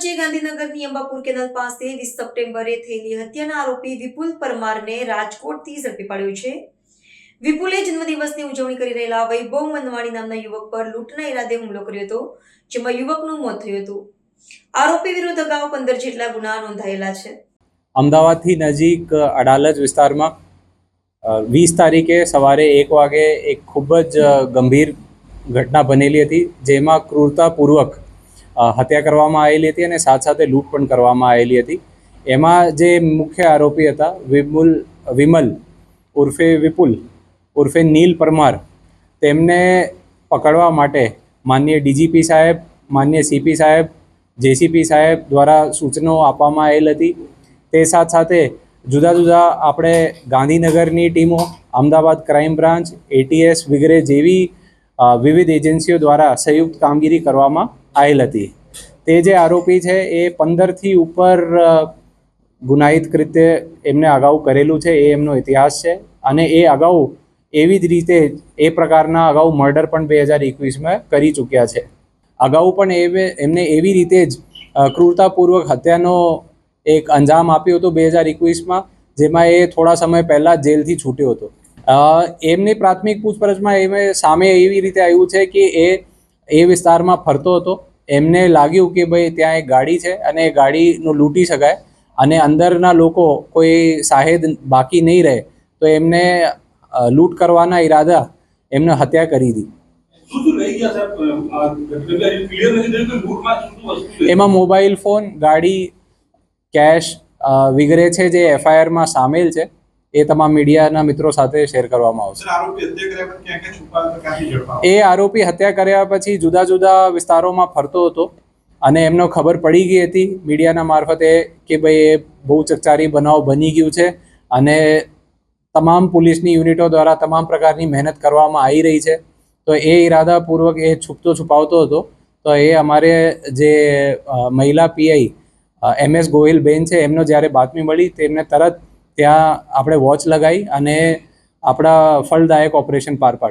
પંચે ગાંધીનગરની અંબાપુર કેનાલ પાસે 20 સપ્ટેમ્બરે થયેલી હત્યાના આરોપી વિપુલ પરમારને રાજકોટથી ઝડપી પાડ્યો છે। વિપુલે જન્મદિવસની ઉજવણી કરી રહેલા વૈભવ મનવાણી નામના યુવક પર લૂંટના ઈરાદે હુમલો કર્યો હતો, જેમાં યુવકનું મોત થયું હતું। આરોપી વિરુદ્ધ અગાઉ 15 જેટલા ગુના નોંધાયેલા છે। અમદાવાદથી નજીક અડાલજ વિસ્તારમાં 20 તારીખે સવારે 1 વાગે એક ખૂબ જ ગંભીર ઘટના બનેલી હતી, જેમાં ક્રૂરતાપૂર્વક હત્યા કરવામાં આવેલી હતી અને સાથે સાથે લૂંટ પણ કરવામાં આવેલી હતી। એમાં જે મુખ્ય આરોપી હતા વિમલ ઉર્ફે વિપુલ ઉર્ફે નીલ પરમાર, તેમને પકડવા માટે માનનીય ડીજીપી સાહેબ, માનનીય સીપી સાહેબ, જેસીપી સાહેબ દ્વારા સૂચનાઓ આપવામાં આવેલ હતી। તે સાથે સાથે જુદા જુદા આપણે ગાંધીનગરની ટીમો, અમદાવાદ ક્રાઇમ બ્રાન્ચ, ATS વગેરે જેવી વિવિધ એજન્સીઓ દ્વારા સંયુક્ત કામગીરી કરવામાં આવેલ હતી। તે જે આરોપી છે એ 15થી ઉપર ગુનાહિત કૃત્ય એમને અગાઉ કરેલું છે, એ એમનો ઇતિહાસ છે। અને એ અગાઉ એવી જ રીતે એ પ્રકારના અગાઉ મર્ડર પણ 2021માં કરી ચૂક્યા છે। અગાઉ પણ એમને એવી રીતે જ ક્રૂરતાપૂર્વક હત્યાનો એક અંજામ આપ્યો હતો 2021માં, જેમાં એ થોડા સમય પહેલાં જેલથી છૂટ્યો હતો। એમની પ્રાથમિક પૂછપરછમાં સામે એવી રીતે આવ્યું છે કે એ વિસ્તારમાં ફરતો હતો। એમને લાગ્યું કે ભાઈ ત્યાં એક ગાડી છે અને એ ગાડીનું લૂંટી શકાય અને અંદરના લોકો કોઈ સાહેદ બાકી નહીં રહે, તો એમને લૂંટ કરવાના ઈરાદા એમને હત્યા કરી હતી। એમાં મોબાઈલ ફોન, ગાડી, કેશ વગેરે છે જે FIRમાં સામેલ છે। એ તમામ મીડિયાના મિત્રો સાથે શેર કરવામાં આવશે। એ આરોપી હત્યા કર્યા પછી જુદા જુદા વિસ્તારોમાં ફરતો હતો અને એમને ખબર પડી ગઈ હતી મીડિયાના મારફતે કે ભાઈ એ બહુ ચકચારી બનાવ બની ગયું છે અને તમામ પોલીસની યુનિટો દ્વારા તમામ પ્રકારની મહેનત કરવામાં આવી રહી છે। તો એ ઈરાદાપૂર્વક એ છુપાવતો હતો। તો એ અમારે જે મહિલા PI MS ગોહિલ બેન છે, એમનો જ્યારે બાતમી મળી તેમને તરત ત્યાં આપણે વોચ લગાવી અને આપણા ફળદાયક ઓપરેશન પાર પાડ્યું।